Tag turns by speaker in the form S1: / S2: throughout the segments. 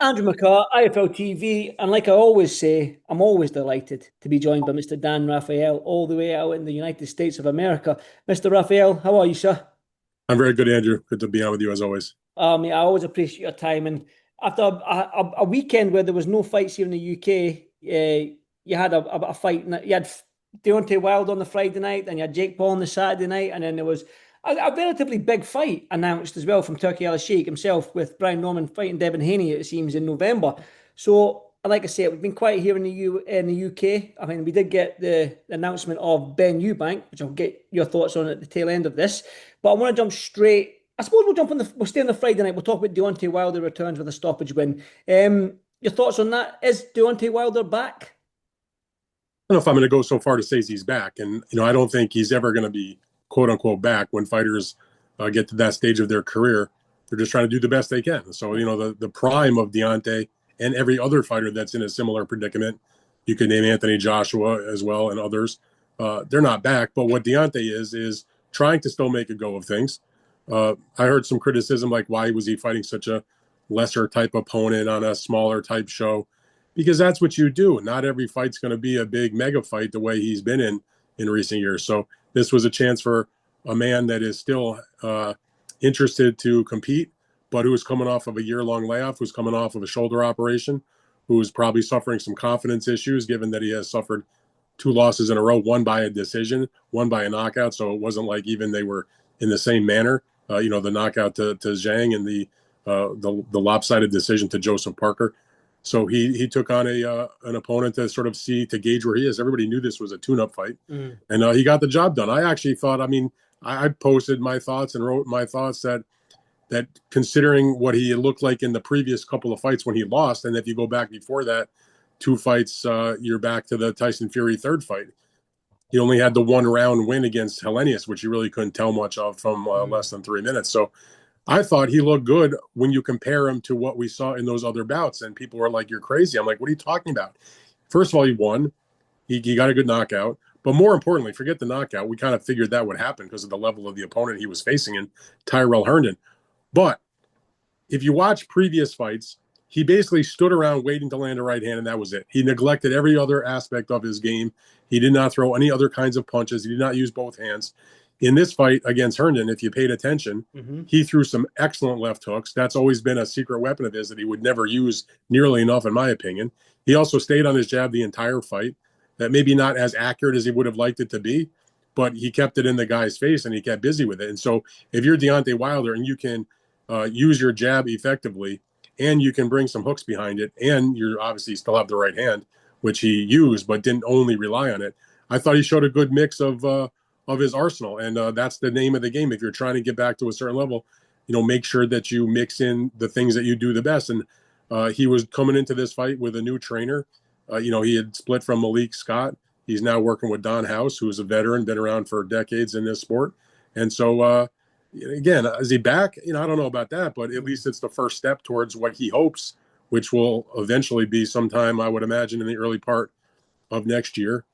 S1: Andrew McCart, iFLTV, and like I always say, I'm always delighted to be joined by Mr. Dan Rafael, all the way out in the United States of America. Mr. Rafael, how are you, sir?
S2: I'm very good, Andrew. Good to be on with you as always.
S1: Mate, I always appreciate your time. And after a weekend where there was no fights here in the UK, you had a fight. You had Deontay Wilder on the Friday night, then you had Jake Paul on the Saturday night, and then there was a relatively big fight announced as well from Turkey Al Sheikh himself with Brian Norman fighting Devin Haney, it seems, in November. So, like I said, we've been quiet here in the UK. I mean, we did get the announcement of Ben Eubank, which I'll get your thoughts on at the tail end of this. But I want to jump straight. I suppose we'll stay on the Friday night. We'll talk about Deontay Wilder returns with a stoppage win. Your thoughts on that? Is Deontay Wilder back?
S2: I don't know if I'm going to go so far to say he's back. And, I don't think he's ever going to be quote unquote back when fighters get to that stage of their career. They're just trying to do the best they can. So, the prime of Deontay and every other fighter that's in a similar predicament, you could name Anthony Joshua as well and others. They're not back. But what Deontay is trying to still make a go of things. I heard some criticism like, why was he fighting such a lesser type opponent on a smaller type show? Because that's what you do. Not every fight's going to be a big mega fight the way he's been in recent years. So this was a chance for a man that is still interested to compete, but who is coming off of a year-long layoff, who's coming off of a shoulder operation, who is probably suffering some confidence issues, given that he has suffered two losses in a row, one by a decision, one by a knockout. So it wasn't like even they were in the same manner. The knockout to Zhang and the lopsided decision to Joseph Parker. So he took on an opponent to sort of to gauge where he is. Everybody knew this was a tune-up fight, and he got the job done. I actually thought, I posted my thoughts and wrote my thoughts that considering what he looked like in the previous couple of fights when he lost, and if you go back before that, two fights, you're back to the Tyson Fury third fight. He only had the one round win against Hellenius, which you really couldn't tell much of from less than 3 minutes. So I thought he looked good when you compare him to what we saw in those other bouts. And people were like, you're crazy. I'm like, what are you talking about? First of all, he won. He got a good knockout. But more importantly, forget the knockout. We kind of figured that would happen because of the level of the opponent he was facing in Tyrell Herndon. But if you watch previous fights, he basically stood around waiting to land a right hand, and that was it. He neglected every other aspect of his game. He did not throw any other kinds of punches. He did not use both hands. In this fight against Herndon, if you paid attention, he threw some excellent left hooks. That's always been a secret weapon of his that he would never use nearly enough, in my opinion. He also stayed on his jab the entire fight. That maybe not as accurate as he would have liked it to be, but he kept it in the guy's face and he kept busy with it. And so if you're Deontay Wilder and you can use your jab effectively and you can bring some hooks behind it, and you're obviously still have the right hand, which he used but didn't only rely on it, I thought he showed a good mix of his arsenal. And that's the name of the game. If you're trying to get back to a certain level, make sure that you mix in the things that you do the best. And he was coming into this fight with a new trainer. He had split from Malik Scott. He's now working with Don House, who's a veteran, been around for decades in this sport. And so, again, is he back? I don't know about that, but at least it's the first step towards what he hopes, which will eventually be sometime, I would imagine, in the early part of next year.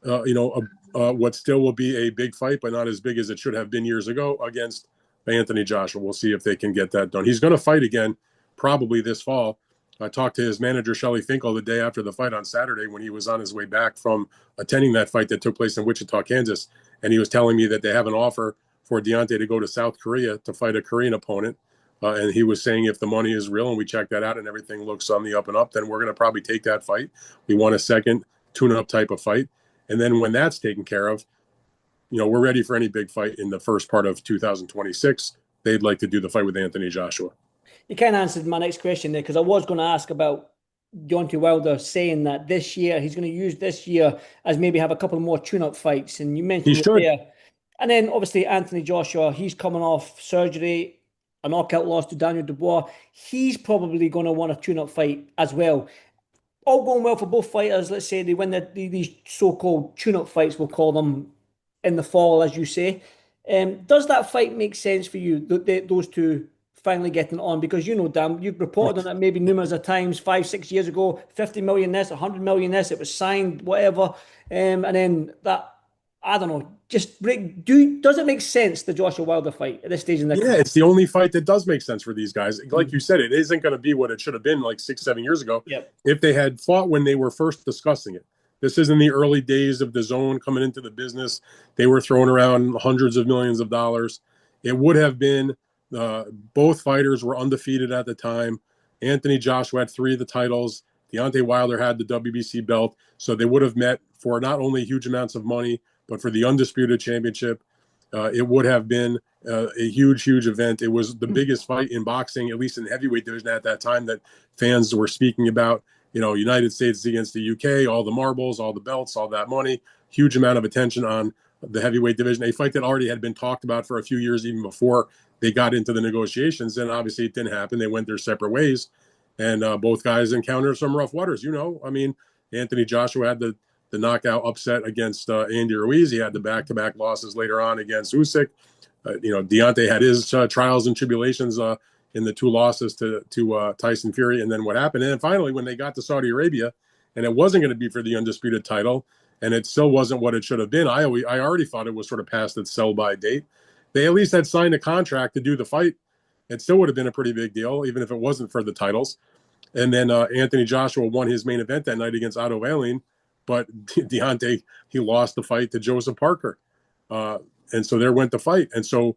S2: What still will be a big fight, but not as big as it should have been years ago, against Anthony Joshua. We'll see if they can get that done. He's going to fight again, probably this fall. I talked to his manager, Shelly Finkel, the day after the fight on Saturday when he was on his way back from attending that fight that took place in Wichita, Kansas. And he was telling me that they have an offer for Deontay to go to South Korea to fight a Korean opponent. And he was saying if the money is real and we check that out and everything looks on the up and up, then we're going to probably take that fight. We want a second tune-up type of fight. And then when that's taken care of, we're ready for any big fight in the first part of 2026. They'd like to do the fight with Anthony Joshua.
S1: You kind of answered my next question there, because I was going to ask about Deontay Wilder saying that this year he's going to use this year as maybe have a couple more tune-up fights, and you mentioned it there. And then obviously Anthony Joshua, he's coming off surgery, a knockout loss to Daniel Dubois. He's probably going to want a tune-up fight as well. All going well for both fighters. Let's say they win these so-called tune-up fights, we'll call them, in the fall, as you say. Does that fight make sense for you, those two finally getting on? Because Dan, you've reported on that maybe numerous of times, 5-6 years ago, 50 million this, 100 million this, it was signed, whatever. And then that I don't know. Just does it make sense, the Joshua Wilder fight at this stage in the
S2: Yeah,
S1: career?
S2: it's the only fight that does make sense for these guys. Like you
S1: Mhm.
S2: said, it isn't going to be what it should have been like 6, 7 years ago
S1: Yep.
S2: if they had fought when they were first discussing it. This isn't the early days of the zone coming into the business. They were throwing around hundreds of millions of dollars. It would have been both fighters were undefeated at the time. Anthony Joshua had 3 of the titles. Deontay Wilder had the WBC belt. So they would have met for not only huge amounts of money, but for the undisputed championship. It would have been a huge, huge event. It was the biggest fight in boxing, at least in the heavyweight division at that time, that fans were speaking about. You know, United States against the UK, all the marbles, all the belts, all that money, huge amount of attention on the heavyweight division, a fight that already had been talked about for a few years, even before they got into the negotiations. And obviously it didn't happen. They went their separate ways, and both guys encountered some rough waters. You know, I mean, Anthony Joshua had the knockout upset against Andy Ruiz. He had the back-to-back losses later on against Usyk. You know, Deontay had his trials and tribulations in the 2 losses to Tyson Fury, and then what happened. And then finally, when they got to Saudi Arabia, and it wasn't going to be for the undisputed title, and it still wasn't what it should have been. I already thought it was sort of past its sell-by date. They at least had signed a contract to do the fight. It still would have been a pretty big deal, even if it wasn't for the titles. And then Anthony Joshua won his main event that night against Otto Wallin, but Deontay, he lost the fight to Joseph Parker. And so there went the fight. And so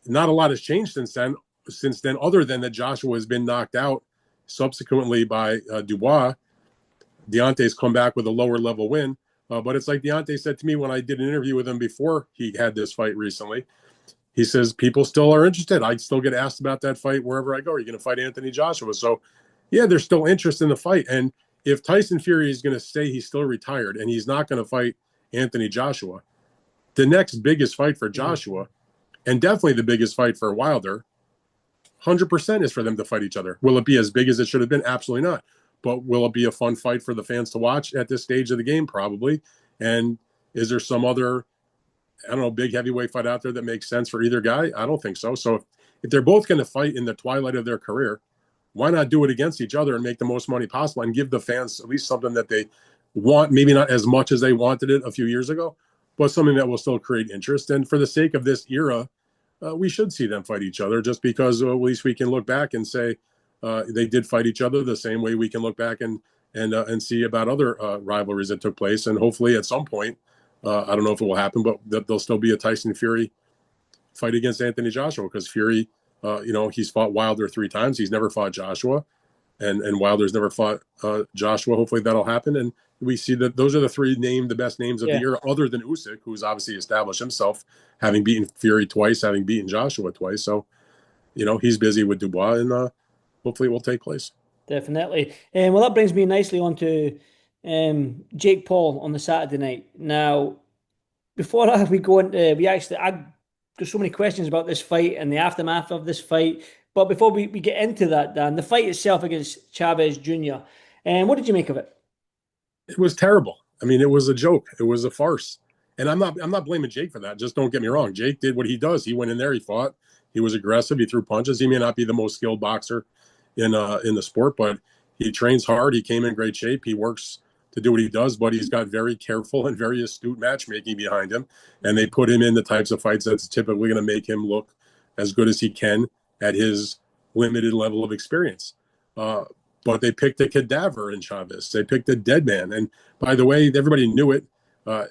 S2: not a lot has changed since then, other than that Joshua has been knocked out subsequently by Dubois. Deontay's come back with a lower level win. But it's like Deontay said to me when I did an interview with him before he had this fight recently. He says, people still are interested. I still get asked about that fight wherever I go. Are you going to fight Anthony Joshua? So, yeah, there's still interest in the fight. And if Tyson Fury is going to say he's still retired and he's not going to fight Anthony Joshua, the next biggest fight for Joshua, and definitely the biggest fight for Wilder, 100% is for them to fight each other. Will it be as big as it should have been? Absolutely not. But will it be a fun fight for the fans to watch at this stage of the game? Probably. And is there some other, I don't know, big heavyweight fight out there that makes sense for either guy? I don't think so. So if they're both going to fight in the twilight of their career, why not do it against each other and make the most money possible and give the fans at least something that they want, maybe not as much as they wanted it a few years ago, but something that will still create interest. And for the sake of this era, we should see them fight each other, just because at least we can look back and say they did fight each other the same way we can look back and see about other rivalries that took place. And hopefully at some point, I don't know if it will happen, but there'll still be a Tyson Fury fight against Anthony Joshua, because Fury, you know, he's fought Wilder 3 times. He's never fought Joshua, and Wilder's never fought Joshua. Hopefully that'll happen. And we see that those are the best names of the year, other than Usyk, who's obviously established himself, having beaten Fury twice, having beaten Joshua twice. So, you know, he's busy with Dubois, and hopefully it will take place.
S1: Definitely. Well, that brings me nicely on to Jake Paul on the Saturday night. Now, before we go into, there's so many questions about this fight and the aftermath of this fight. But before we get into that, Dan, the fight itself against Chavez Jr., what did you make of it?
S2: It was terrible. I mean, it was a joke. It was a farce. And I'm not blaming Jake for that. Just don't get me wrong. Jake did what he does. He went in there, he fought, he was aggressive, he threw punches. He may not be the most skilled boxer in the sport, but he trains hard. He came in great shape. He works to do what he does, but he's got very careful and very astute matchmaking behind him. And they put him in the types of fights that's typically going to make him look as good as he can at his limited level of experience. But they picked a cadaver in Chavez. They picked a dead man. And by the way, everybody knew it.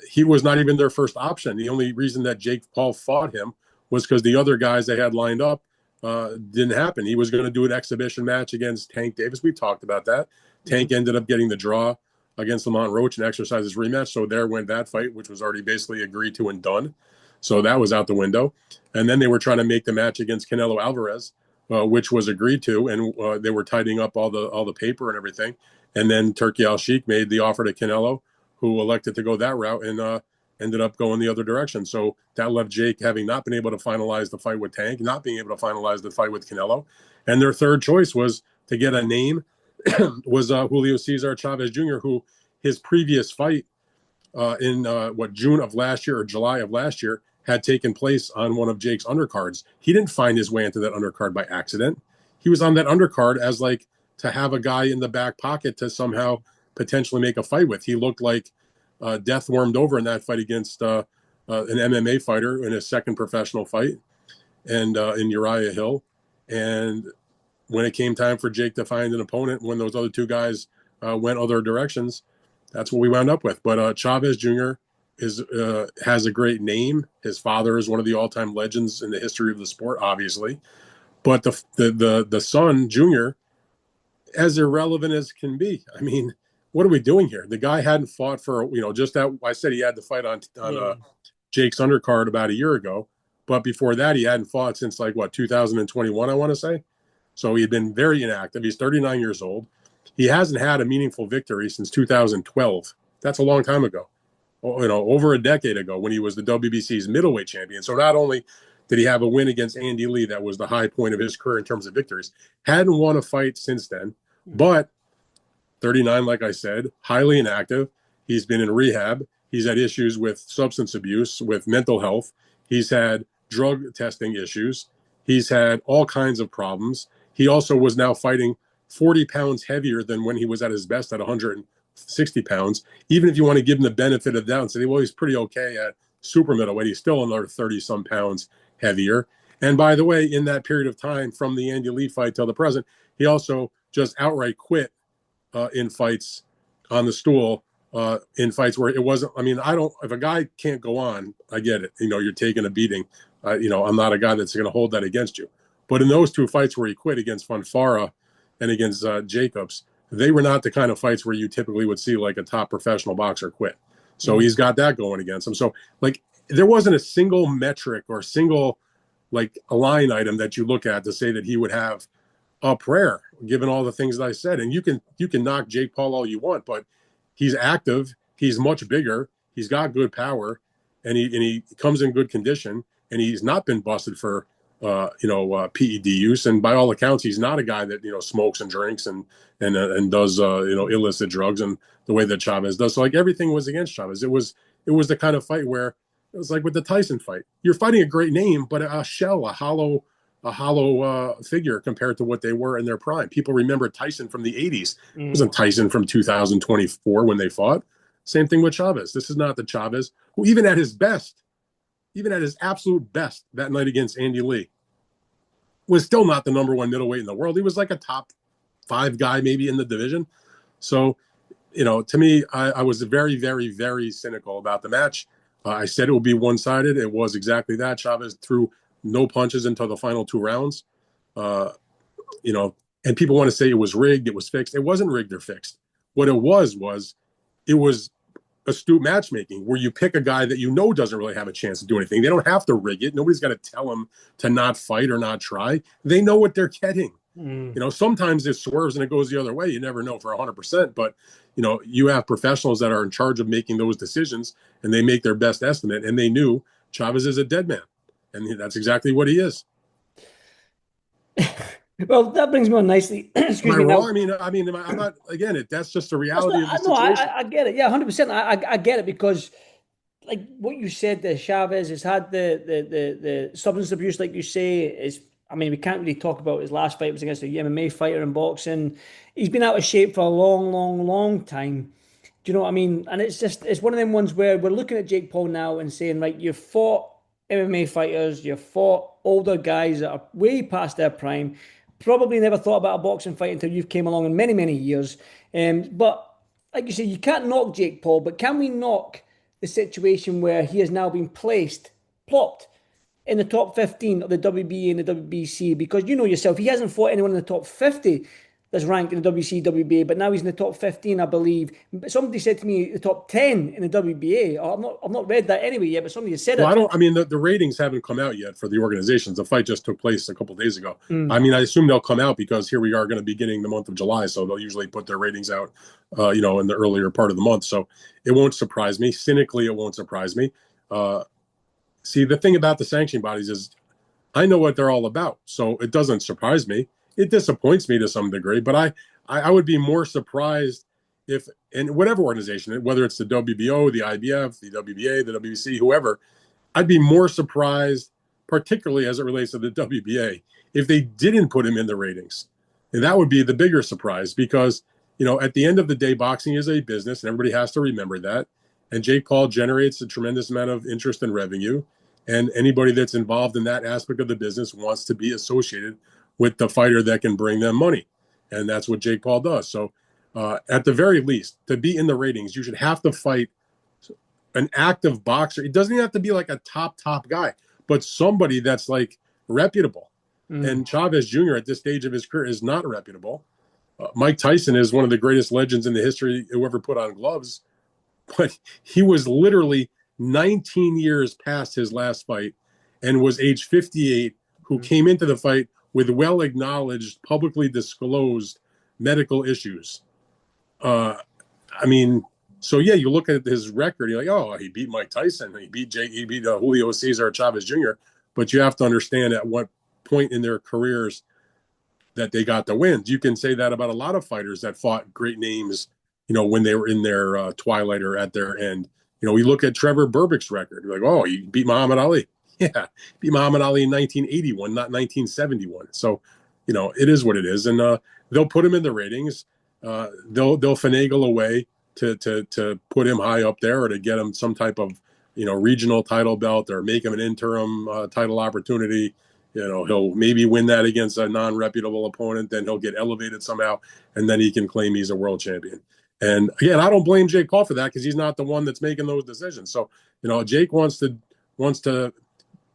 S2: He was not even their first option. The only reason that Jake Paul fought him was because the other guys they had lined up didn't happen. He was going to do an exhibition match against Tank Davis. We talked about that. Tank ended up getting the draw against Lamont Roach and exercised his rematch. So there went that fight, which was already basically agreed to and done. So that was out the window. And then they were trying to make the match against Canelo Alvarez, which was agreed to, and they were tidying up all the paper and everything. And then Turki Al-Sheikh made the offer to Canelo, who elected to go that route and ended up going the other direction. So that left Jake having not been able to finalize the fight with Tank, not being able to finalize the fight with Canelo. And their third choice was to get a name, was Julio Cesar Chavez Jr., who his previous fight in June of last year or July of last year had taken place on one of Jake's undercards. He didn't find his way into that undercard by accident. He was on that undercard as like to have a guy in the back pocket to somehow potentially make a fight with. He looked like death warmed over in that fight against an MMA fighter in his second professional fight, and in Uriah Hill. And when it came time for Jake to find an opponent, when those other two guys went other directions, that's what we wound up with. But Chavez Jr. Has a great name. His father is one of the all-time legends in the history of the sport, obviously. But the son, Junior, as irrelevant as can be. I mean, what are we doing here? The guy hadn't fought for, just that. I said he had to fight on Jake's undercard about a year ago. But before that, he hadn't fought since 2021, I want to say. So he had been very inactive. He's 39 years old. He hasn't had a meaningful victory since 2012. That's a long time ago. Over a decade ago, when he was the WBC's middleweight champion. So not only did he have a win against Andy Lee, that was the high point of his career in terms of victories, hadn't won a fight since then, but 39, like I said, highly inactive. He's been in rehab. He's had issues with substance abuse, with mental health. He's had drug testing issues. He's had all kinds of problems. He also was now fighting 40 pounds heavier than when he was at his best at 160 pounds. Even if you want to give him the benefit of the doubt and say, well, he's pretty okay at super middleweight, he's still another 30-some pounds heavier. And by the way, in that period of time from the Andy Lee fight till the present, he also just outright quit in fights on the stool, in fights where it wasn't. I mean, if a guy can't go on, I get it. You're taking a beating. I'm not a guy that's going to hold that against you. But in those two fights where he quit against Fonfara and against Jacobs, they were not the kind of fights where you typically would see a top professional boxer quit. So he's got that going against him. So there wasn't a single metric or single a line item that you look at to say that he would have a prayer, given all the things that I said. And you can knock Jake Paul all you want, but he's active. He's much bigger. He's got good power, and he comes in good condition. And he's not been busted for PED use. And by all accounts, he's not a guy that smokes and drinks and does illicit drugs and the way that Chavez does. So everything was against Chavez. It was the kind of fight where it was like with the Tyson fight. You're fighting a great name, but a shell, a hollow figure compared to what they were in their prime. People remember Tyson from the 80s. It wasn't Tyson from 2024 when they fought. Same thing with Chavez. This is not the Chavez who, even at his absolute best that night against Andy Lee, was still not the number one middleweight in the world. He was like a top 5 guy maybe in the division. So, to me, I was very, very, very cynical about the match. I said it would be one-sided. It was exactly that. Chavez threw no punches until the final 2 rounds. And people want to say it was rigged, it was fixed. It wasn't rigged or fixed. What it was astute matchmaking, where you pick a guy that doesn't really have a chance to do anything. They don't have to rig it. Nobody's got to tell him to not fight or not try. They know what they're getting. Sometimes it swerves and it goes the other way. You never know for 100%, but you have professionals that are in charge of making those decisions, and they make their best estimate. And they knew Chavez is a dead man, and that's exactly what he is.
S1: Well, that brings me on nicely. Excuse me.
S2: Wrong? I mean, I'm not. Again, that's just the reality of the situation.
S1: I get it. Yeah, 100%. I get it, because what you said, the Chavez has had the substance abuse, like you say. We can't really talk about his last fight. It was against a MMA fighter in boxing. He's been out of shape for a long, long, long time. Do you know what I mean? And it's one of them ones where we're looking at Jake Paul now and saying, right, you've fought MMA fighters, you've fought older guys that are way past their prime. Probably never thought about a boxing fight until you've came along in many, many years. But like you say, you can't knock Jake Paul, but can we knock the situation where he has now been plopped in the top 15 of the WBA and the WBC? Because you know yourself, he hasn't fought anyone in the top 50 that's ranked in the WBC WBA, but now he's in the top 15, I believe. Somebody said to me the top 10 in the WBA. I've not read that anyway yet, but somebody has said it.
S2: The ratings haven't come out yet for the organizations. The fight just took place a couple of days ago. I assume they'll come out because here we are going to be beginning the month of July, so they'll usually put their ratings out, in the earlier part of the month. So it won't surprise me. Cynically, it won't surprise me. See, the thing about the sanctioning bodies is I know what they're all about, so it doesn't surprise me. It disappoints me to some degree, but I would be more surprised if, in whatever organization, whether it's the WBO, the IBF, the WBA, the WBC, whoever, I'd be more surprised, particularly as it relates to the WBA, if they didn't put him in the ratings. And that would be the bigger surprise because, at the end of the day, boxing is a business, and everybody has to remember that. And Jake Paul generates a tremendous amount of interest and revenue. And anybody that's involved in that aspect of the business wants to be associated with the fighter that can bring them money. And that's what Jake Paul does. So at the very least, to be in the ratings, you should have to fight an active boxer. It doesn't even have to be like a top guy, but somebody that's like reputable. And Chavez Jr. at this stage of his career is not reputable. Mike Tyson is one of the greatest legends in the history who ever put on gloves, but he was literally 19 years past his last fight and was age 58, who came into the fight with well-acknowledged, publicly disclosed medical issues. I mean, so yeah, you look at his record, you're like, oh, he beat Mike Tyson, he beat Julio Cesar Chavez Jr., but you have to understand at what point in their careers that they got the wins. You can say that about a lot of fighters that fought great names, when they were in their twilight or at their end. We look at Trevor Berbick's record. You're like, oh, he beat Muhammad Ali. Yeah, beat Muhammad Ali in 1981, not 1971. So, it is what it is. And they'll put him in the ratings. They'll finagle a way to put him high up there or to get him some type of, regional title belt or make him an interim title opportunity. He'll maybe win that against a non-reputable opponent. Then he'll get elevated somehow, and then he can claim he's a world champion. And again, I don't blame Jake Paul for that because he's not the one that's making those decisions. So, Jake wants to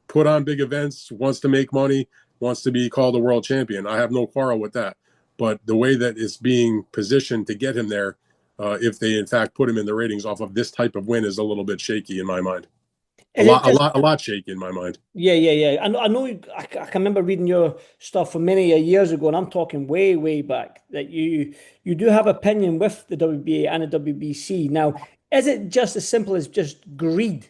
S2: put on big events, wants to make money, wants to be called a world champion. I have no quarrel with that. But the way that it's being positioned to get him there, if they in fact put him in the ratings off of this type of win, is a little bit shaky in my mind. A lot shaky in my mind.
S1: Yeah. I know. I can remember reading your stuff from many years ago, and I'm talking way back, that you do have opinion with the WBA and the WBC. Now, is it just as simple as just greed?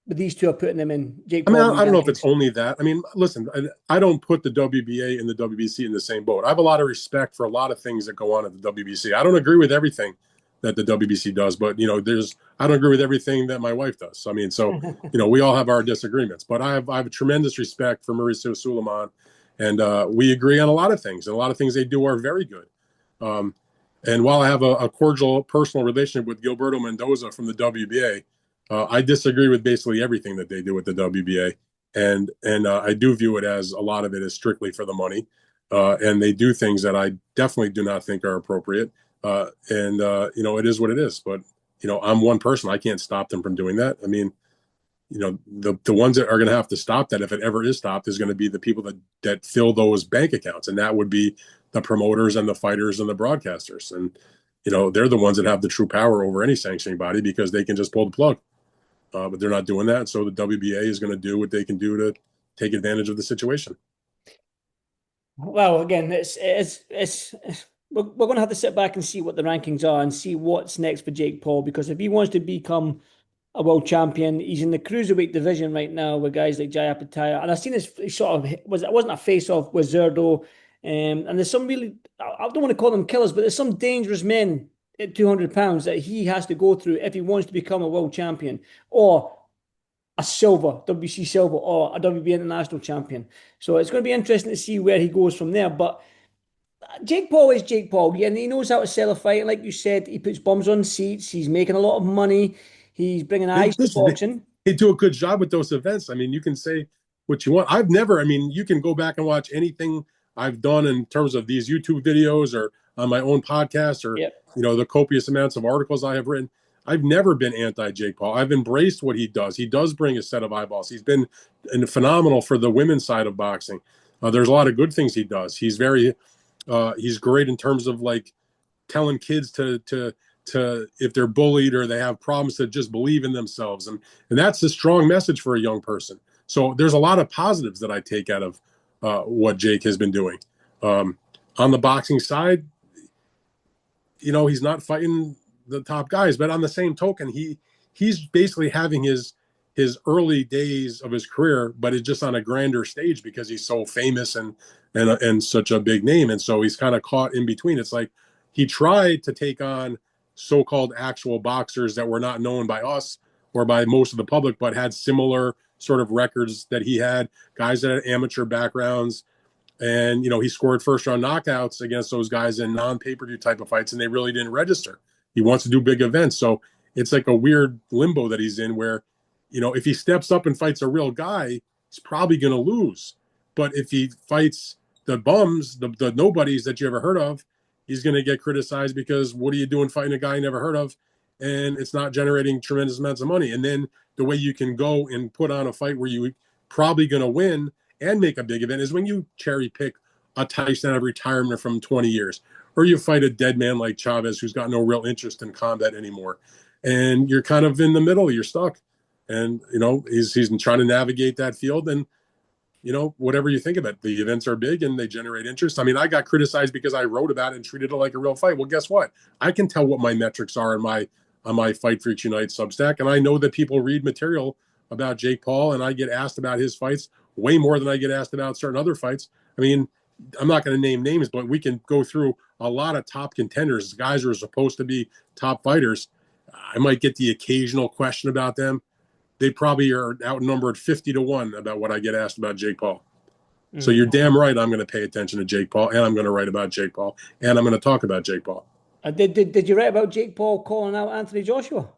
S1: But these two are putting them in. Jake Paul,
S2: I don't know if it's only that. I mean, listen, I don't put the WBA and the WBC in the same boat. I have a lot of respect for a lot of things that go on at the WBC. I don't agree with everything that the WBC does, but I don't agree with everything that my wife does. I mean, so we all have our disagreements, but I have a tremendous respect for Mauricio Sulaiman, and we agree on a lot of things, and a lot of things they do are very good. And while I have a cordial personal relationship with Gilberto Mendoza from the WBA, I disagree with basically everything that they do with the WBA, and I do view it as a lot of it is strictly for the money, and they do things that I definitely do not think are appropriate. It is what it is. But I'm one person. I can't stop them from doing that. I mean, the ones that are going to have to stop that, if it ever is stopped, is going to be the people that fill those bank accounts, and that would be the promoters and the fighters and the broadcasters. And they're the ones that have the true power over any sanctioning body because they can just pull the plug. But they're not doing that. So the WBA is going to do what they can do to take advantage of the situation.
S1: Well, again, we're going to have to sit back and see what the rankings are and see what's next for Jake Paul, because if he wants to become a world champion, he's in the cruiserweight division right now with guys like Jaya Pattaya. And I've seen his sort of, it wasn't a face-off with Zerdo. And there's some really, I don't want to call them killers, but there's some dangerous men at 200 pounds that he has to go through if he wants to become a world champion or a WBC silver or a WBA international champion. So it's going to be interesting to see where he goes from there. But Jake Paul is Jake Paul, and he knows how to sell a fight. And like you said, he puts bums on seats. He's making a lot of money. He's bringing eyes to boxing.
S2: They do a good job with those events. I mean, you can say what you want. You can go back and watch anything I've done in terms of these YouTube videos or on my own podcast or, the copious amounts of articles I have written. I've never been anti-Jake Paul. I've embraced what he does. He does bring a set of eyeballs. He's been phenomenal for the women's side of boxing. There's a lot of good things he does. He's great in terms of like telling kids to if they're bullied or they have problems to just believe in themselves. And that's a strong message for a young person. So there's a lot of positives that I take out of what Jake has been doing. On the boxing side, he's not fighting the top guys, but on the same token, he's basically having his early days of his career, but it's just on a grander stage because he's so famous and such a big name. And so he's kind of caught in between. It's like he tried to take on so-called actual boxers that were not known by us or by most of the public, but had similar sort of records that he had, guys that had amateur backgrounds. And, he scored first-round knockouts against those guys in non-pay-per-view type of fights, and they really didn't register. He wants to do big events. So it's like a weird limbo that he's in where, if he steps up and fights a real guy, he's probably going to lose. But if he fights the bums, the nobodies that you ever heard of, he's going to get criticized because what are you doing fighting a guy you never heard of? And it's not generating tremendous amounts of money. And then the way you can go and put on a fight where you probably going to win and make a big event is when you cherry pick a Tyson out of retirement from 20 years, or you fight a dead man like Chavez who's got no real interest in combat anymore. And you're kind of in the middle, you're stuck. And, he's trying to navigate that field. And, whatever you think of it, the events are big and they generate interest. I mean, I got criticized because I wrote about it and treated it like a real fight. Well, guess what? I can tell what my metrics are on my Fight Freaks Unite Substack. And I know that people read material about Jake Paul, and I get asked about his fights way more than I get asked about certain other fights. I mean, I'm not going to name names, but we can go through a lot of top contenders, guys who are supposed to be top fighters. I might get the occasional question about them. They probably are outnumbered 50-1 about what I get asked about Jake Paul. Mm-hmm. So you're damn right I'm going to pay attention to Jake Paul, and I'm going to write about Jake Paul, and I'm going to talk about Jake Paul.
S1: Did you write about Jake Paul calling out Anthony Joshua?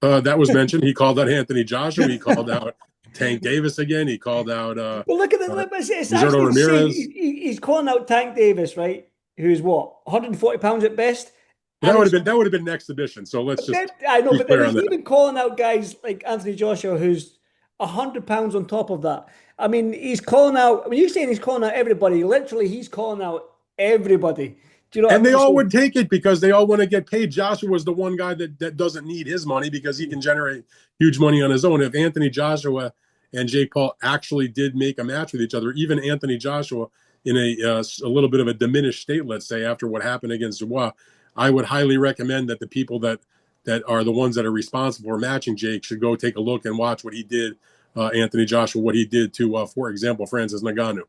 S2: That was mentioned. He called out Anthony Joshua. He called out Tank Davis again. He called out well,
S1: look at it's actually Ramirez. He's calling out Tank Davis, right? Who's what, 140 pounds at best?
S2: Well, that would have been an exhibition. So let's just.
S1: I know, but then he's even calling out guys like Anthony Joshua, who's 100 pounds on top of that. I mean, he's calling out. I mean, you're saying he's calling out everybody. Literally, he's calling out everybody. Do you know?
S2: And they all would take it because they all want to get paid. Joshua was the one guy that doesn't need his money because he can generate huge money on his own. If Anthony Joshua and Jake Paul actually did make a match with each other, even Anthony Joshua in a little bit of a diminished state, let's say, after what happened against Dubois, I would highly recommend that the people that are the ones that are responsible for matching Jake should go take a look and watch what he did, Anthony Joshua, what he did to, for example, Francis Ngannou.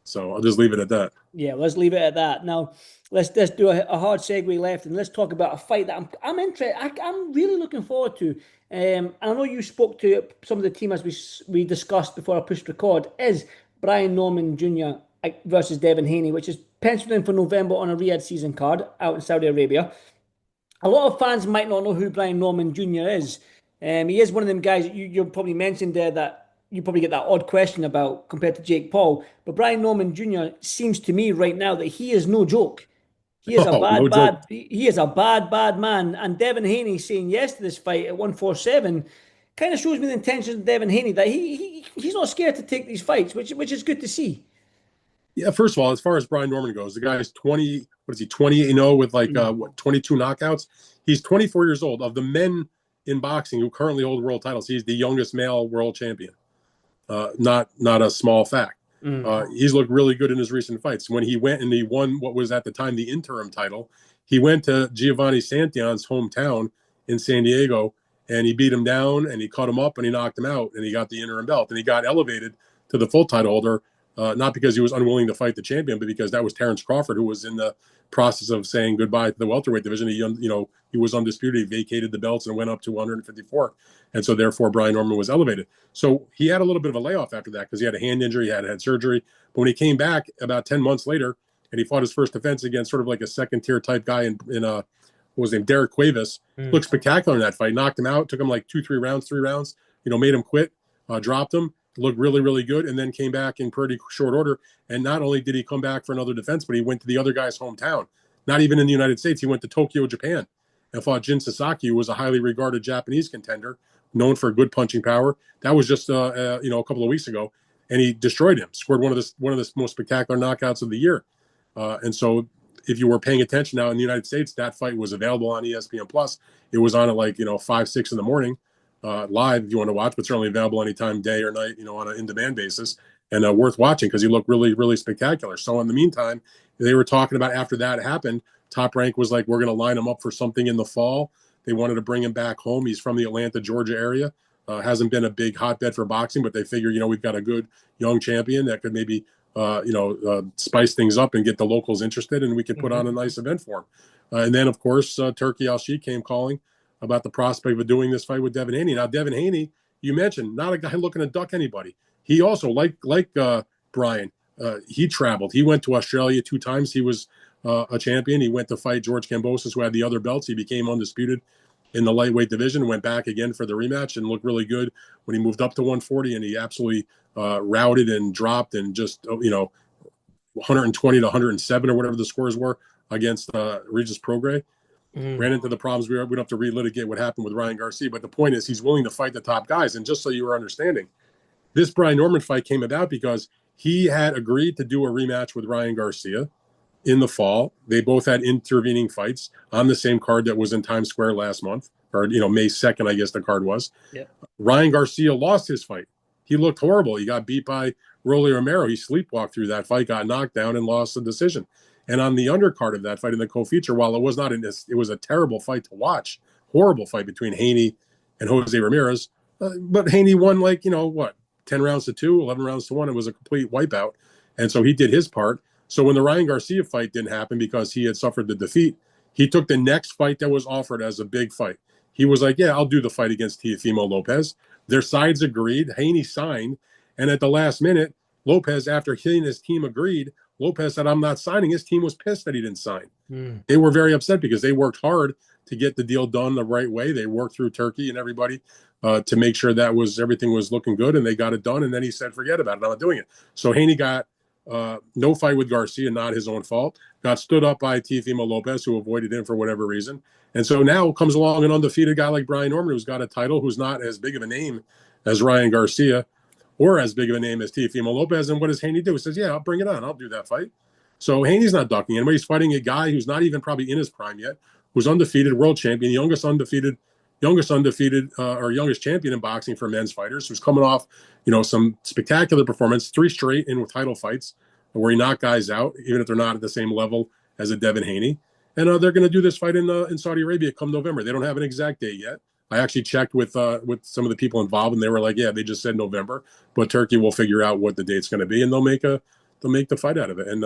S2: So I'll just leave it at that.
S1: Yeah, let's leave it at that. Now, let's do a hard segue left, and let's talk about a fight that I'm interested. I'm really looking forward to. I know you spoke to some of the team as we discussed before I pushed record. Is Brian Norman Jr. versus Devin Haney, which is penciled in for November on a Riyadh season card out in Saudi Arabia. A lot of fans might not know who Brian Norman Jr. is. He is one of them guys that you probably mentioned there that you probably get that odd question about compared to Jake Paul. But Brian Norman Jr. seems to me right now that he is no joke. He is he is a bad man. And Devin Haney saying yes to this fight at 147 kind of shows me the intentions of Devin Haney that he's not scared to take these fights, which is good to see.
S2: Yeah, first of all, as far as Brian Norman goes, the guy's 28-0 with 22 knockouts. He's 24 years old. Of the men in boxing who currently hold world titles, he's the youngest male world champion. Not a small fact. He's looked really good in his recent fights. When he went and he won what was at the time the interim title, he went to Giovanni Santillan's hometown in San Diego, and he beat him down, and he cut him up, and he knocked him out, and he got the interim belt, and he got elevated to the full title holder. Not because he was unwilling to fight the champion, but because that was Terrence Crawford, who was in the process of saying goodbye to the welterweight division. He was undisputed. He vacated the belts and went up to 154. And so therefore Brian Norman was elevated. So he had a little bit of a layoff after that because he had a hand injury, he had surgery. But when he came back about 10 months later and he fought his first defense against sort of like a second tier type guy in what was his name, Derek Cuevas, looked spectacular in that fight, knocked him out, took him like 3 rounds, made him quit, dropped him. Looked really, really good, and then came back in pretty short order. And not only did he come back for another defense, but he went to the other guy's hometown. Not even in the United States. He went to Tokyo, Japan, and fought Jin Sasaki, who was a highly regarded Japanese contender, known for good punching power. That was just a couple of weeks ago, and he destroyed him. Scored one of the most spectacular knockouts of the year. And so, if you were paying attention now in the United States, that fight was available on ESPN Plus. It was on at 5, 6 in the morning. Live if you want to watch, but certainly available anytime, day or night, on an in-demand basis, and worth watching because he looked really, really spectacular. So in the meantime, they were talking about after that happened, Top Rank was like, we're going to line him up for something in the fall. They wanted to bring him back home. He's from the Atlanta, Georgia area. Hasn't been a big hotbed for boxing, but they figure, we've got a good young champion that could maybe, spice things up and get the locals interested, and we could put on a nice event for him. And then, of course, Turkey Al-Sheikh came calling about the prospect of doing this fight with Devin Haney. Now, Devin Haney, you mentioned, not a guy looking to duck anybody. He also, like Brian, he traveled. He went to Australia 2 times. He was a champion. He went to fight George Kambosos, who had the other belts. He became undisputed in the lightweight division, went back again for the rematch and looked really good when he moved up to 140, and he absolutely routed and dropped and just, 120 to 107 or whatever the scores were against Regis Prograis. Ran into the problems. We don't have to relitigate what happened with Ryan Garcia, but the point is he's willing to fight the top guys. And just so you were understanding, this Brian Norman fight came about because he had agreed to do a rematch with Ryan Garcia in the fall. They both had intervening fights on the same card that was in Times Square last month, or May 2nd, I guess the card was.
S1: Yep.
S2: Ryan Garcia lost his fight. He looked horrible. He got beat by Rolly Romero. He sleepwalked through that fight, got knocked down, and lost the decision. And on the undercard of that fight in the co-feature, while it was not it was a terrible fight to watch, horrible fight between Haney and Jose Ramirez. But Haney won 10 rounds to 2, 11 rounds to 1. It was a complete wipeout. And so he did his part. So when the Ryan Garcia fight didn't happen because he had suffered the defeat, he took the next fight that was offered as a big fight. He was like, yeah, I'll do the fight against Teofimo Lopez. Their sides agreed. Haney signed. And at the last minute, Lopez, after he and his team agreed, Lopez said, I'm not signing. His team was pissed that he didn't sign. They were very upset because they worked hard to get the deal done the right way. They worked through Turkey and everybody to make sure that everything was looking good, and they got it done. And then he said, forget about it. I'm not doing it. So Haney got no fight with Garcia, not his own fault. Got stood up by Teofimo Lopez, who avoided him for whatever reason. And so now comes along an undefeated guy like Brian Norman, who's got a title, who's not as big of a name as Ryan Garcia or as big of a name as Teofimo Lopez. And what does Haney do? He says, yeah, I'll bring it on. I'll do that fight. So Haney's not ducking anybody. He's fighting a guy who's not even probably in his prime yet, who's undefeated, world champion, youngest champion in boxing for men's fighters, who's coming off, some spectacular performance, 3 straight in with title fights where he knocked guys out, even if they're not at the same level as a Devin Haney. And they're going to do this fight in Saudi Arabia come November. They don't have an exact date yet. I actually checked with some of the people involved, and they were like, yeah, they just said November, but Turkey will figure out what the date's going to be, and they'll make the fight out of it. And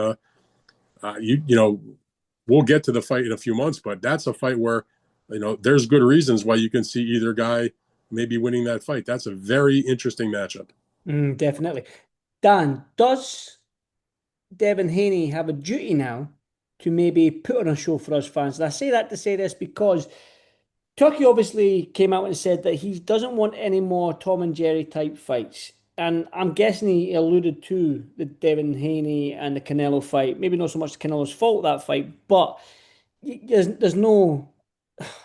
S2: we'll get to the fight in a few months, but that's a fight where there's good reasons why you can see either guy maybe winning that fight. That's a very interesting matchup.
S1: Definitely. Dan, does Devin Haney have a duty now to maybe put on a show for us fans? And I say that to say this because Turkey obviously came out and said that he doesn't want any more Tom and Jerry type fights. And I'm guessing he alluded to the Devin Haney and the Canelo fight. Maybe not so much Canelo's fault, that fight, but there's no...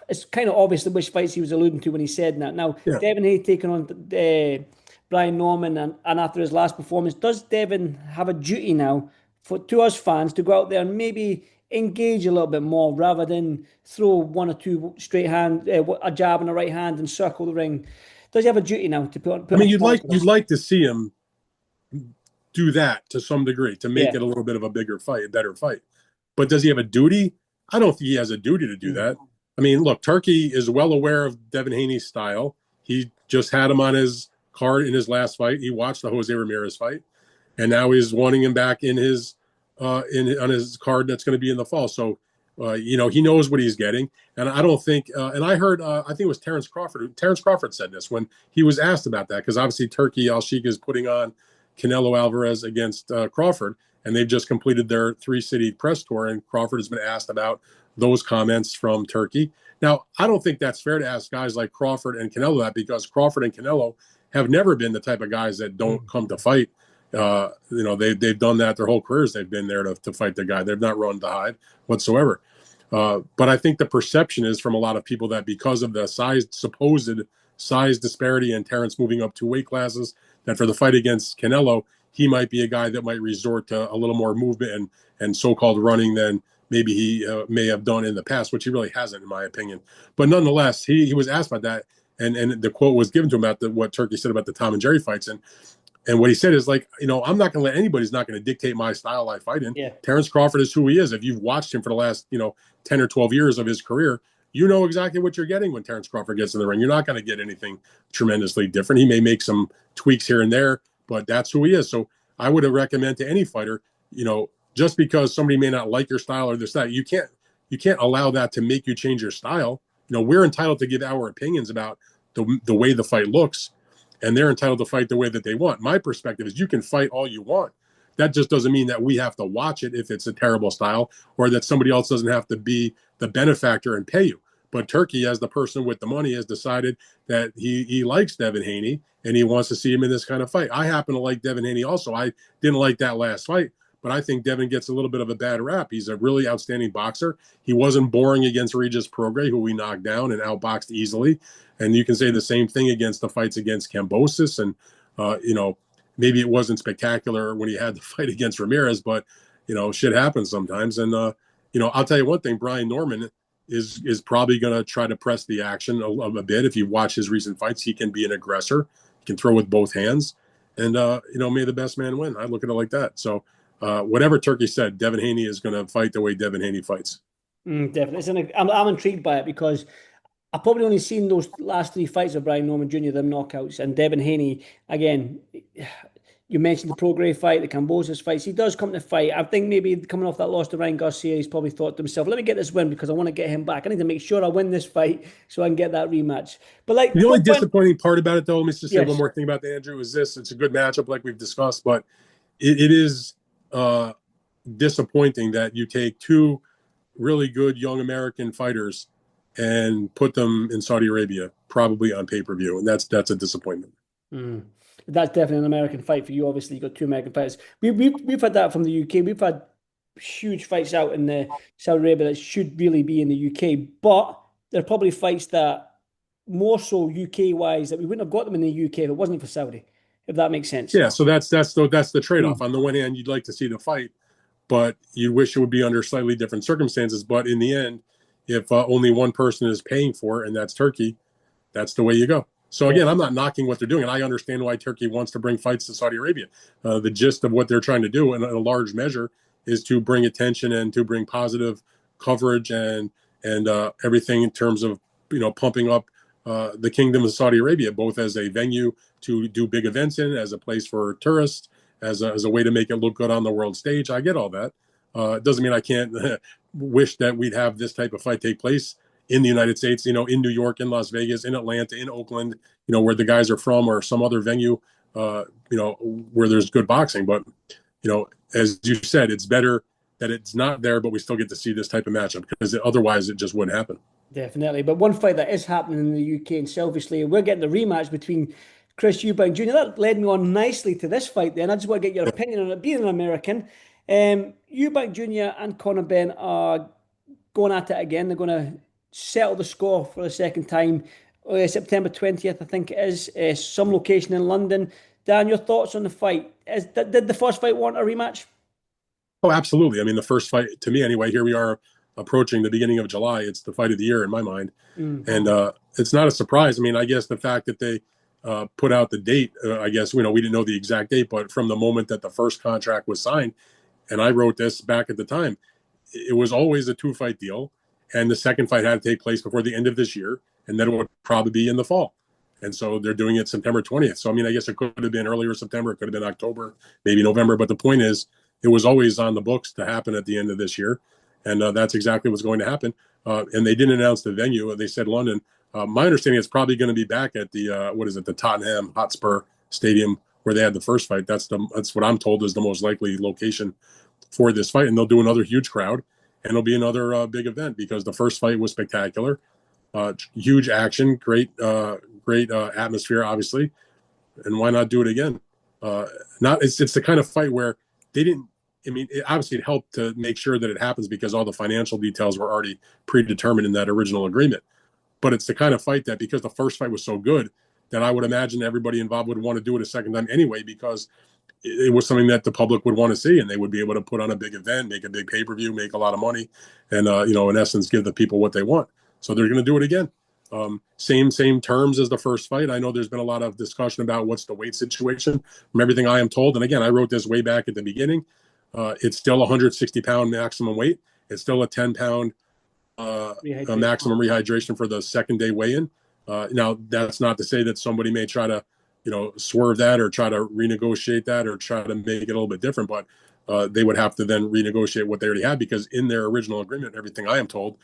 S1: It's kind of obvious which fights he was alluding to when he said that. Now, yeah. Devin Haney taking on Brian Norman, and after his last performance, does Devin have a duty now to us fans to go out there and maybe engage a little bit more rather than throw 1 or 2 straight hand, a jab and a right hand and circle the ring? Does he have a duty now to put
S2: I mean, you'd like to see him do that to some degree to make it a little bit of a bigger fight, a better fight. But does he have a duty? I don't think he has a duty to do that. I mean, look, Turkey is well aware of Devin Haney's style. He just had him on his card in his last fight. He watched the Jose Ramirez fight, and now he's wanting him back in his on his card that's going to be in the fall. So, he knows what he's getting. And I don't think, and I heard, I think it was Terrence Crawford. Terrence Crawford said this when he was asked about that, because obviously Turkey Al-Sheikh is putting on Canelo Alvarez against Crawford, and they've just completed their 3-city press tour, and Crawford has been asked about those comments from Turkey. Now, I don't think that's fair to ask guys like Crawford and Canelo that, because Crawford and Canelo have never been the type of guys that don't come to fight. They've done that their whole careers. They've been there to fight the guy. They've not run to hide whatsoever. But I think the perception is from a lot of people that because of the supposed size disparity and Terrence moving up 2 weight classes, that for the fight against Canelo, he might be a guy that might resort to a little more movement and so-called running than maybe he may have done in the past, which he really hasn't, in my opinion. But nonetheless, he was asked about that, and the quote was given to him about what Turkey said about the Tom and Jerry fights. And what he said is like, I'm not going to let anybody's not going to dictate my style I fight in. Yeah. Terrence Crawford is who he is. If you've watched him for the last, 10 or 12 years of his career, you know exactly what you're getting when Terrence Crawford gets in the ring. You're not going to get anything tremendously different. He may make some tweaks here and there, but that's who he is. So I would recommend to any fighter, just because somebody may not like your style or their style, you can't allow that to make you change your style. We're entitled to give our opinions about the way the fight looks, and they're entitled to fight the way that they want. My perspective is you can fight all you want. That just doesn't mean that we have to watch it if it's a terrible style, or that somebody else doesn't have to be the benefactor and pay you. But Turkey, as the person with the money, has decided that he likes Devin Haney and he wants to see him in this kind of fight. I happen to like Devin Haney also. I didn't like that last fight, but I think Devin gets a little bit of a bad rap. He's a really outstanding boxer. He wasn't boring against Regis Prograis, who we knocked down and outboxed easily. And you can say the same thing against the fights against Kambosos. And, maybe it wasn't spectacular when he had the fight against Ramirez, but, shit happens sometimes. And, I'll tell you one thing, Brian Norman is probably going to try to press the action a bit. If you watch his recent fights, he can be an aggressor. He can throw with both hands. And, may the best man win. I look at it like that. So whatever Turkey said, Devin Haney is going to fight the way Devin Haney fights.
S1: Definitely. I'm intrigued by it because I've probably only seen those last 3 fights of Brian Norman Jr., them knockouts. And Devin Haney, again, you mentioned the Prograis fight, the Kambosos fights. He does come to fight. I think maybe coming off that loss to Ryan Garcia, he's probably thought to himself, let me get this win because I want to get him back. I need to make sure I win this fight so I can get that rematch. But like
S2: the only disappointing part about it, though, let me just say
S1: yes.
S2: one more thing about the Andrew, is this. It's a good matchup like we've discussed, but it is disappointing that you take 2 really good young American fighters and put them in Saudi Arabia, probably on pay-per-view. And that's a disappointment.
S1: That's definitely an American fight for you. Obviously, you got 2 American fighters. We've had that from the UK. We've had huge fights out in the Saudi Arabia that should really be in the UK, but they're probably fights that more so UK wise that we wouldn't have got them in the UK if it wasn't for Saudi. If that makes sense.
S2: Yeah. So that's the trade-off. On the one hand, you'd like to see the fight, but you wish it would be under slightly different circumstances. But in the end, if only one person is paying for it, and that's Turkey, that's the way you go. So again, I'm not knocking what they're doing, and I understand why Turkey wants to bring fights to Saudi Arabia. The gist of what they're trying to do, in a large measure, is to bring attention and to bring positive coverage and everything in terms of pumping up the Kingdom of Saudi Arabia, both as a venue to do big events in, as a place for tourists, as a way to make it look good on the world stage. I get all that. It doesn't mean I can't wish that we'd have this type of fight take place in the United States, in New York, in Las Vegas, in Atlanta, in Oakland, where the guys are from, or some other venue, where there's good boxing. But, as you said, it's better that it's not there, but we still get to see this type of matchup because otherwise it just wouldn't happen.
S1: Definitely. But one fight that is happening in the UK, and selfishly, we're getting the rematch between Chris Eubank Jr. That led me on nicely to this fight then. I just want to get your opinion on it, being an American. Eubank Jr. and Conor Benn are going at it again. They're going to settle the score for the second time. September 20th, I think it is. Some location in London. Dan, your thoughts on the fight? Did the first fight want a rematch?
S2: Oh, absolutely. I mean, the first fight, to me anyway, here we are approaching the beginning of July. It's the fight of the year in my mind. And it's not a surprise. I mean, I guess the fact that they put out the date, I guess, we didn't know the exact date, but from the moment that the first contract was signed, and I wrote this back at the time, it was always a 2-fight deal. And the second fight had to take place before the end of this year. And then it would probably be in the fall. And so they're doing it September 20th. So, I mean, I guess it could have been earlier September. It could have been October, maybe November. But the point is, it was always on the books to happen at the end of this year. And that's exactly what's going to happen. And they didn't announce the venue. They said London. My understanding is probably going to be back at the, the Tottenham Hotspur Stadium where they had the first fight. That's what I'm told is the most likely location for this fight. And they'll do another huge crowd. And it'll be another big event because the first fight was spectacular. Huge action, great atmosphere, obviously. And why not do it again? It's the kind of fight where they didn't. I mean, obviously it helped to make sure that it happens because all the financial details were already predetermined in that original agreement. But it's the kind of fight that, because the first fight was so good, that I would imagine everybody involved would want to do it a second time anyway, because it was something that the public would want to see, and they would be able to put on a big event, make a big pay-per-view, make a lot of money, and in essence, give the people what they want. So they're going to do it again. Same terms as the first fight. I know there's been a lot of discussion about what's the weight situation. From everything I am told, and again, I wrote this way back at the beginning, it's still 160-pound maximum weight. It's still a 10-pound maximum rehydration for the second day weigh-in. Now, that's not to say that somebody may try to swerve that or try to renegotiate that or try to make it a little bit different, but they would have to then renegotiate what they already had, because in their original agreement, everything I am told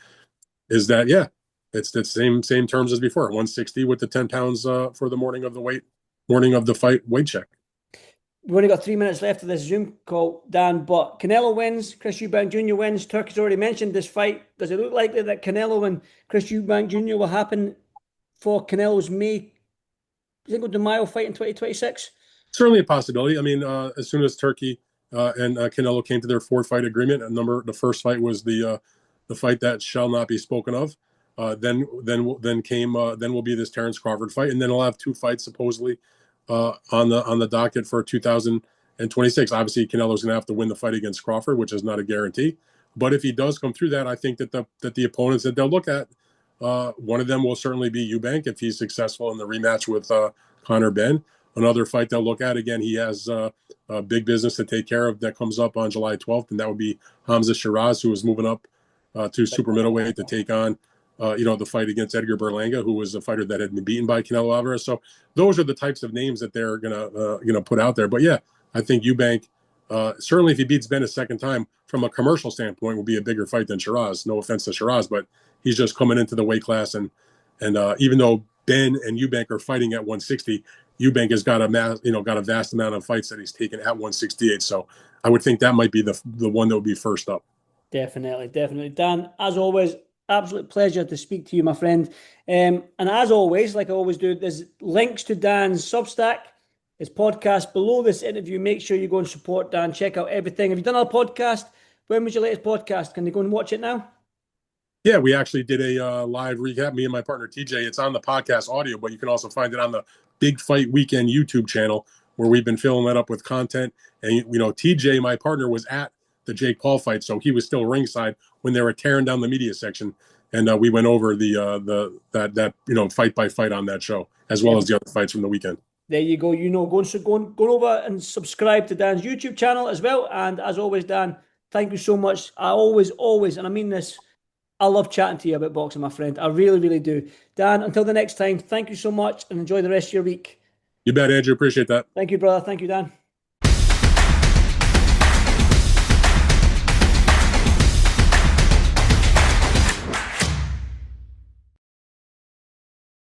S2: is that, yeah, it's the same terms as before, 160 with the 10 pounds for the morning of the fight weight check.
S1: we've only got 3 minutes left of this Zoom call, Dan, but Canelo wins, Chris Eubank Jr. wins. Turkey's already mentioned this fight. Does it look likely that Canelo and Chris Eubank Jr. will happen for Canelo's Cinco de Mayo fight in 2026?
S2: Certainly a possibility. I mean, as soon as Turkey and Canelo came to their 4-fight agreement, the first fight was the fight that shall not be spoken of. Then will be this Terence Crawford fight, and then he'll have 2 fights supposedly on the docket for 2026. Obviously, Canelo's going to have to win the fight against Crawford, which is not a guarantee. But if he does come through that, I think that the opponents that they'll look at, one of them will certainly be Eubank if he's successful in the rematch with Conor Benn. Another fight they'll look at, again, he has a big business to take care of that comes up on July 12th, and that would be Hamza Shiraz, who is moving up to super middleweight to take on the fight against Edgar Berlanga, who was a fighter that had been beaten by Canelo Alvarez. So those are the types of names that they're gonna put out there. But yeah, I think Eubank, certainly if he beats Ben a second time, from a commercial standpoint, will be a bigger fight than Shiraz. No offense to Shiraz, but he's just coming into the weight class, and even though Ben and Eubank are fighting at 160, Eubank has got a vast amount of fights that he's taken at 168. So I would think that might be the one that would be first up.
S1: Definitely. Dan, as always, absolute pleasure to speak to you, my friend. And as always, like I always do, there's links to Dan's Substack, his podcast below this interview. Make sure you go and support Dan. Check out everything. Have you done our podcast? When was your latest podcast? Can they go and watch it now?
S2: Yeah, we actually did a live recap, me and my partner TJ. It's on the podcast audio, but you can also find it on the Big Fight Weekend YouTube channel, where we've been filling that up with content. And, TJ, my partner, was at the Jake Paul fight, so he was still ringside when they were tearing down the media section. And we went over that fight by fight on that show, as well as the other fights from the weekend.
S1: There you go. Go over and subscribe to Dan's YouTube channel as well. And as always, Dan, thank you so much. I always, and I mean this, I love chatting to you about boxing, my friend. I really, really do. Dan, until the next time, thank you so much and enjoy the rest of your week.
S2: You bet, Andrew. Appreciate that.
S1: Thank you, brother. Thank you, Dan.